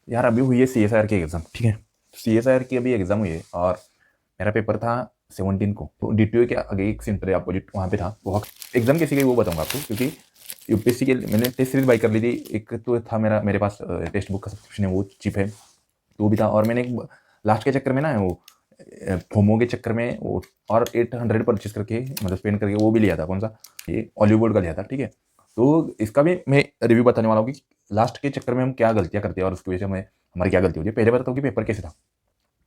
यार अभी हुई है CSIR की एग्ज़ाम, ठीक है। CSIR की अभी एग्ज़ाम हुई है और मेरा पेपर था 17 को। तो DTO के आगे एक सेंटर है अपोजिट, वहाँ पे था। वो एग्ज़ाम कैसी गई वो बताऊँगा आपको, क्योंकि यूपीएससी के मैंने टेस्ट सीरीज बाई कर ली थी। एक तो था मेरे पास टेक्स्ट बुक का सब्सक्रिप्शन है, वो चीप है, तो वो भी था। और मैंने एक लास्ट के चक्कर में ना वो फोमो के चक्कर में वो और 800 परचेज करके मतलब स्पेंड करके वो भी लिया था। कौन सा? ये ऑलिवुड का लिया था, ठीक है। तो इसका भी मैं रिव्यू बताने वाला हूँ कि लास्ट के चक्कर में हम क्या गलतियाँ करते हैं और उसकी वजह से हमें हमारी क्या गलती होती है। पहले बताता हूँ कि पेपर कैसे था।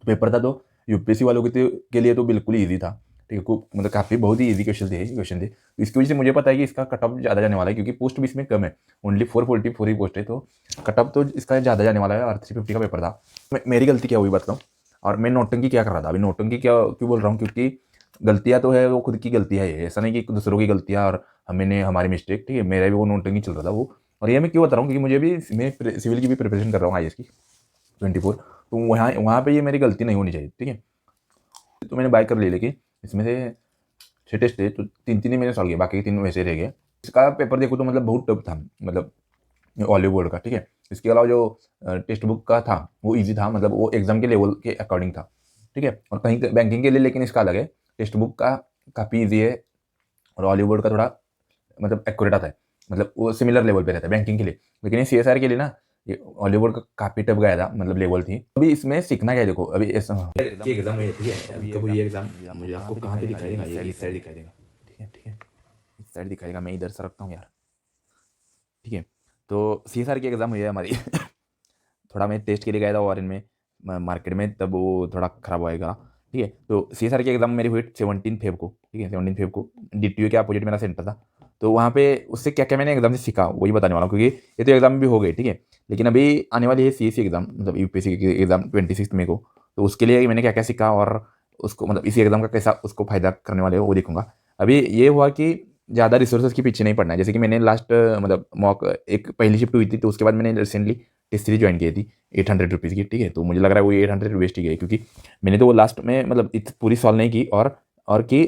पेपर था तो यूपीएससी वालों के लिए तो बिल्कुल ही ईजी था, ठीक है। मतलब काफ़ी बहुत ही ईजी क्वेश्चन थे। तो इसकी वजह से मुझे पता है कि इसका कट ऑफ ज़्यादा जाने वाला है, क्योंकि पोस्ट भी इसमें कम है, ओनली 444 ही पोस्ट है। तो कट ऑफ तो इसका ज़्यादा जाने वाला है और 350 का पेपर था। मेरी गलती क्या हुई बताता हूँ। और मैं नोटंकी क्या कर रहा था, अभी नोटंकी क्या क्यों बोल रहा हूँ, क्योंकि गलतियाँ तो है वो खुद की गलतियाँ है, ऐसा नहीं कि दूसरों की गलतियाँ और मैंने हमारी मिस्टेक, ठीक है। मेरा भी वो नोटंकी चल रहा था वो। और ये मैं क्यों बता रहा हूँ, क्योंकि मुझे भी मैं सिविल की भी प्रिपरेशन कर रहा हूँ, IAS की 24। तो वहाँ वहाँ पे ये मेरी गलती नहीं होनी चाहिए, ठीक है। तो मैंने बाय कर ली, लेकिन इसमें से 6 टेस्ट थे तो 3 ही मैंने सॉल्व किए, बाकी 3 वैसे रह गए। इसका पेपर देखो तो मतलब बहुत टफ था, मतलब ऑलिव बोर्ड का, ठीक है। इसके अलावा जो टेक्स्ट बुक का था वो इजी था, मतलब वो एग्जाम के लेवल के अकॉर्डिंग था, ठीक है। और कहीं बैंकिंग के लिए लेकिन इसका अलग है। टेक्स्ट बुक का काफ़ी ईजी है और ऑलिव बोर्ड का थोड़ा मतलब एक्यूरेट आता है, मतलब वो सिमिलर लेवल पे रहता है बैंकिंग के लिए। लेकिन ये CSR के लिए ना ये हॉलीवुड का काफ़ी टफ गया था, मतलब लेवल थी। अभी इसमें सीखना क्या है, देखो अभी एग्जाम है, ठीक है। कब ये एग्जाम मुझे आपको कहाँ पे दिखाएगा, ये इस साइड दिखाई देगा, ठीक है, ठीक है। इस साइड दिखाएगा, मैं इधर से रखता हूँ यार, ठीक है। तो CSR की एग्ज़ाम हुई है हमारी थोड़ा मैं टेस्ट के लिए गया था और इनमें मार्केट में, तब वो थोड़ा ख़राब होएगा, ठीक है। तो CSR की एग्ज़ाम मेरी हुई 17 फेब को, ठीक है। 17 फेब को DTO के अपोजिट मेरा सेंटर था। तो वहाँ पे उससे क्या क्या मैंने एग्ज़ाम से सीखा वही बताने वाला हूँ, क्योंकि ये तो एग्ज़ाम भी हो गई, ठीक है। लेकिन अभी आने वाली है CSC एग्ज़ाम, मतलब UPSC की एग्ज़ाम 26 मई को। तो उसके लिए मैंने क्या क्या सीखा और उसको मतलब इसी एग्ज़ाम का कैसा उसको फ़ायदा करने वाले हो वो देखूंगा। अभी ये हुआ कि ज़्यादा रिसोर्सेज के पीछे नहीं पड़ना है। जैसे कि मैंने लास्ट मतलब मॉक एक पहली शिफ्ट हुई थी, तो उसके बाद मैंने रिसेंटली टेस्ट सीरीज ज्वाइन की थी 800 रुपीज़ की, ठीक है। तो मुझे लग रहा है वो 800 वेस्ट ही गए, क्योंकि मैंने तो वो लास्ट में मतलब पूरी सॉल्व नहीं की और कि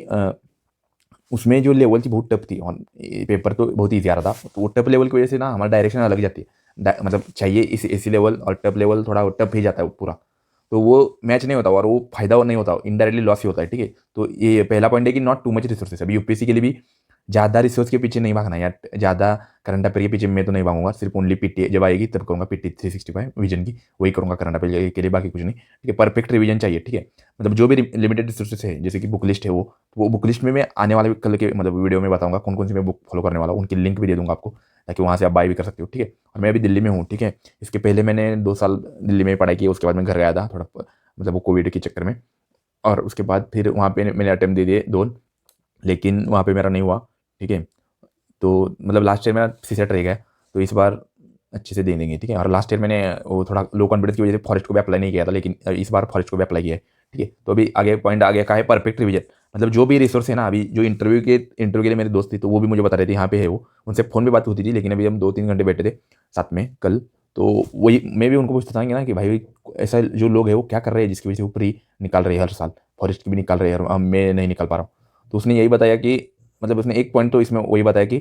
उसमें जो लेवल थी बहुत टफ थी और पेपर तो बहुत ईजी आ रहा था। तो वो टफ लेवल की वजह से ना हमारा डायरेक्शन अलग जाती है। मतलब चाहिए इस एसी लेवल और टफ लेवल थोड़ा टफ ही जाता है वो पूरा। तो वो मैच नहीं होता और वो फायदा नहीं होता, इनडायरेक्टली लॉस ही होता है, ठीक है। तो ये पहला पॉइंट है कि नॉट टू मच रिसोर्सेस। अभी यूपीएससी के लिए भी ज़्यादा रिसोर्स के पीछे नहीं भागना यार, ज़्यादा करंट अफेयर के पीछे मैं तो नहीं भागूंगा। सिर्फ ओनली पीटी जब आएगी तब करूँगा, पीटी 365 विजन की वही करूँगा करंट अफेयर के लिए, बाकी कुछ नहीं, ठीक है। परफेक्ट रिवीजन चाहिए, ठीक है। मतलब जो भी लिमिटेड रिसोर्सेस है, जैसे कि बुक लिस्ट है, वो बुक लिस्ट में मैं आने वाले कल के मतलब वीडियो में बताऊंगा कौन कौन सी मैं बुक फॉलो करने वाला हूँ, उनकी लिंक भी दे दूंगा आपको, ताकि वहाँ से आप बाय भी कर सकते हो, ठीक है। और मैं अभी दिल्ली में हूँ, ठीक है। इसके पहले मैंने 2 साल दिल्ली में पढ़ाई की, उसके बाद मैं घर गया था थोड़ा मतलब वो कोविड के चक्कर में। और उसके बाद फिर वहाँ पे मैंने अटेम्प्ट दे दिए 2, लेकिन वहाँ पे मेरा नहीं हुआ, ठीक है। तो मतलब लास्ट ईयर मेरा सीसेट रह गया, तो इस बार अच्छे से दे देंगे, ठीक है। और लास्ट ईयर मैंने वो थोड़ा लो कॉन्फिडेंस की वजह से फॉरेस्ट को भी अप्लाई नहीं किया था, लेकिन इस बार फॉरेस्ट को भी अप्लाई किया है, ठीक है। तो अभी आगे पॉइंट आगे का है परफेक्ट रिवीजन। मतलब जो भी रिसोर्स है ना, अभी जो इंटरव्यू के लिए मेरे दोस्त थी, तो वो भी मुझे बता रहे थे यहाँ पे है वो, उनसे फ़ोन पे बात होती थी, लेकिन अभी हम 2-3 घंटे बैठे थे साथ में कल। तो वही मैं भी उनको पूछता था कि ना कि भाई ऐसा जो लोग है वो क्या कर रहे हैं जिसकी वजह से वो प्री निकाल रहे हैं हर साल, फॉरेस्ट की भी निकाल रहे हैं और मैं नहीं निकाल पा रहा हूँ। तो उसने यही बताया कि मतलब उसने एक पॉइंट तो इसमें वही बताया कि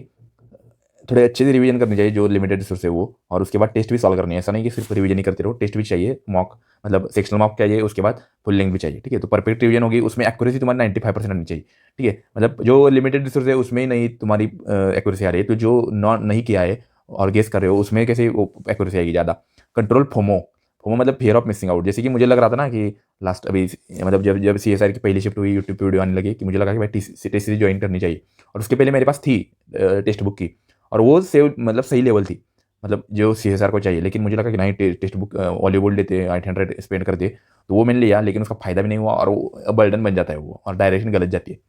थोड़े अच्छे से रिवीजन करनी चाहिए जो लिमिटेड रिसोर्स है वो, और उसके बाद टेस्ट भी सॉल्व करनी है। ऐसा नहीं कि सिर्फ रिवीजन ही करते रहो, टेस्ट भी चाहिए, मॉक मतलब सेक्शनल मॉक चाहिए, उसके बाद फुल लेंथ भी चाहिए, ठीक है। तो परफेक्ट रिवीजन होगी, उसमें एक्यूरेसी तुम्हारी 95% आनी चाहिए, ठीक है। मतलब जो लिमिटेड रिसोर्स है उसमें ही नहीं तुम्हारी एक्यूरेसी आ रही है, तो जो नॉन नहीं किया है और गेस कर रहे हो उसमें कैसे वो एक्यूरेसी आएगी ज़्यादा। कंट्रोल फोमो, फोमो मतलब फियर ऑफ मिसिंग आउट। जैसे कि मुझे लग रहा था ना कि लास्ट अभी मतलब जब जब CSR की पहली शिफ्ट हुई, यूट्यूब पे वीडियो आने लगी, कि मुझे लगा कि भाई टेस्ट सीरीज ज्वाइन करनी चाहिए। और उसके पहले मेरे पास थी टेक्स्ट बुक की, और वो सेव मतलब सही लेवल थी, मतलब जो CSR को चाहिए। लेकिन मुझे लगा कि नहीं टेक्स्ट बुक हॉलीवुड लेते हैं, 800 स्पेंड करते, तो वो मैंने लिया, लेकिन उसका फायदा भी नहीं हुआ और वो बर्डन बन जाता है वो, और डायरेक्शन गलत जाती है।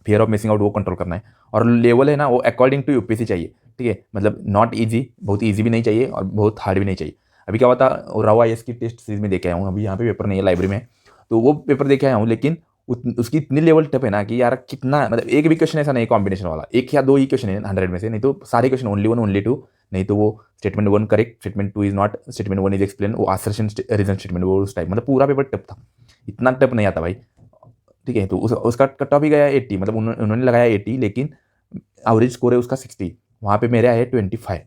फियर ऑफ मिसिंग आउट वो कंट्रोल करना है। और लेवल है ना वो अकॉर्डिंग टू यूपीएससी चाहिए, ठीक है। मतलब नॉट ईजी, बहुत ईजी भी नहीं चाहिए और बहुत हार्ड भी नहीं चाहिए। अभी क्या होता, राव IAS की टेस्ट सीरीज में देखे आया हूँ, अभी यहाँ पे पेपर नहीं है लाइब्रेरी में, तो वो पेपर देखे आया हूँ। लेकिन उसकी इतनी लेवल टफ है ना कि यार कितना मतलब एक भी क्वेश्चन ऐसा नहीं कॉम्बिनेशन वाला, एक या दो ही क्वेश्चन है 100 में से, नहीं तो सारे question only one only two, नहीं तो वो statement 1 correct, statement 2 is not, statement 1 is explain, वो आसर्शन रीजन स्टेटमेंट वो उस टाइप, मतलब पूरा पेपर टफ था। इतना टफ नहीं आता भाई, ठीक है। तो उसका कट ऑफ ही गया 80, मतलब उन्होंने लगाया 80, लेकिन एवरेज स्कोर है उसका 60, वहाँ पे मेरे आए 25,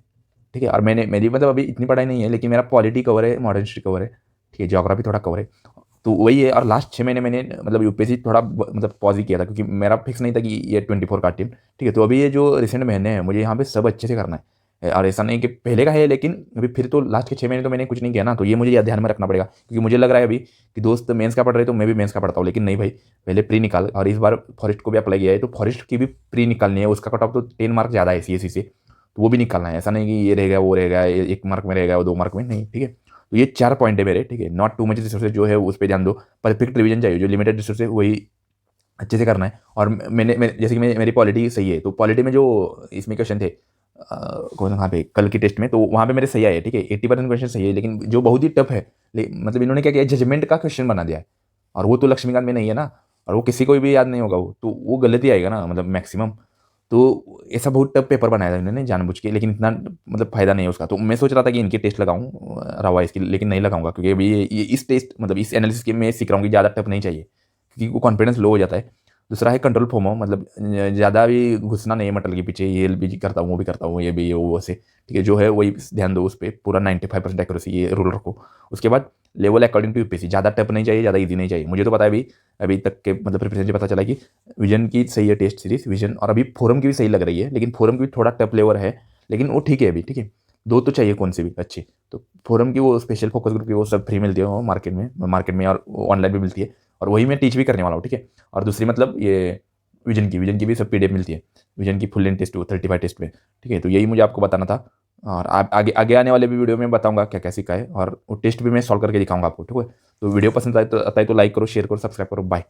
ठीक है। और मेरी मतलब अभी इतनी पढ़ाई नहीं है, लेकिन मेरा पॉलिटी कवर है, मॉडर्न हिस्ट्री कवर है, ठीक है, ज्योग्राफी थोड़ा कवर है, तो वही है। और लास्ट 6 महीने मैंने मतलब यूपीएससी थोड़ा मतलब पॉज ही किया था, क्योंकि मेरा फिक्स नहीं था कि ये 24 का टीम, ठीक है। तो अभी ये जो रिसेंट महीने हैं मुझे यहाँ पे सब अच्छे से करना है, और ऐसा नहीं कि पहले का है, लेकिन अभी फिर तो लास्ट के 6 महीने तो मैंने कुछ नहीं किया ना, तो ये मुझे ध्यान में रखना पड़ेगा। क्योंकि मुझे लग रहा है अभी कि दोस्त मेंस का पढ़ रहे तो मैं भी मेंस का पढ़ता हूँ, लेकिन नहीं भाई, पहले प्री निकाल। और इस बार फॉरेस्ट को भी अप्लाई किया है, तो फॉरेस्ट की भी प्री निकालनी है, उसका कट ऑफ तो 10 मार्क ज़्यादा है सीएससी से, तो वो भी निकालना है। ऐसा नहीं कि ये रहेगा वो रहेगा, 1 मार्क में रहेगा वो 2 मार्क में, नहीं, ठीक है। तो ये 4 पॉइंट है मेरे, ठीक है। नॉट टू मच रिसोर्सेज जो है उस पर ध्यान दो, परफेक्ट रिवीजन चाहिए, जो लिमिटेड रिसोर्स है वही अच्छे से करना है। और जैसे कि मेरी पॉलिटी सही है, तो पॉलिटी में जो इसमें क्वेश्चन थे कौन वहाँ पे कल के टेस्ट में, तो वहाँ पे मेरे सही आए, ठीक है, 80% क्वेश्चन सही है। लेकिन जो बहुत ही टफ है, मतलब इन्होंने क्या किया, जजमेंट का क्वेश्चन बना दिया है, और वो तो लक्ष्मीकांत में नहीं है ना, और वो किसी को भी याद नहीं होगा, वो तो वो गलती आएगा ना, मतलब मैक्सिमम। तो ऐसा बहुत टफ पेपर बनाया था इन्होंने जानबूझ के, लेकिन इतना मतलब फायदा नहीं है उसका। तो मैं सोच रहा था कि इनके टेस्ट लगाऊं रवा इसकी, लेकिन नहीं लगाऊंगा, क्योंकि अभी ये इस टेस्ट मतलब इस एनालिसिस के मैं सीख रहा हूँ कि ज़्यादा टफ नहीं चाहिए, क्योंकि वो कॉन्फिडेंस लो हो जाता है। दूसरा है कंट्रोल फोमो, मतलब ज़्यादा भी घुसना नहीं है मटल के पीछे, ये भी करता हूँ वो भी करता हूँ ये भी ये वो से, ठीक है। जो है वही ध्यान दो उस पर, पूरा 95% एक्यूरेसी ये रूल रखो। उसके बाद लेवल अकॉर्डिंग टू यूपीएससी, ज़्यादा टफ नहीं चाहिए, ज़्यादा इजी नहीं चाहिए। मुझे तो पता है अभी तक के मतलब प्रिपरेशन से पता चला कि विजन की सही है टेस्ट सीरीज विजन, और अभी फोरम की भी सही लग रही है, लेकिन फोरम की भी थोड़ा टफ लेवल है, लेकिन वो ठीक है अभी, ठीक है। दो तो चाहिए कौन सी भी अच्छी, तो फोरम की वो स्पेशल फोकस ग्रुप की वो सब फ्री मिलती है वो मार्केट में और ऑनलाइन भी मिलती है, और वही मैं टीच भी करने वाला हूँ, ठीक है। और दूसरी मतलब ये विजन की भी सब पीडीएफ मिलती है, विजन की फुल लेंथ टेस्ट 35 टेस्ट में, ठीक है। तो यही मुझे आपको बताना था, और आगे आगे आने वाले भी वीडियो में बताऊंगा क्या क्या सीखा है, और वो टेस्ट भी मैं सॉल्व करके दिखाऊंगा आपको, ठीक है। तो वीडियो पसंद आए तो लाइक करो, शेयर करो, सब्सक्राइब करो, बाय।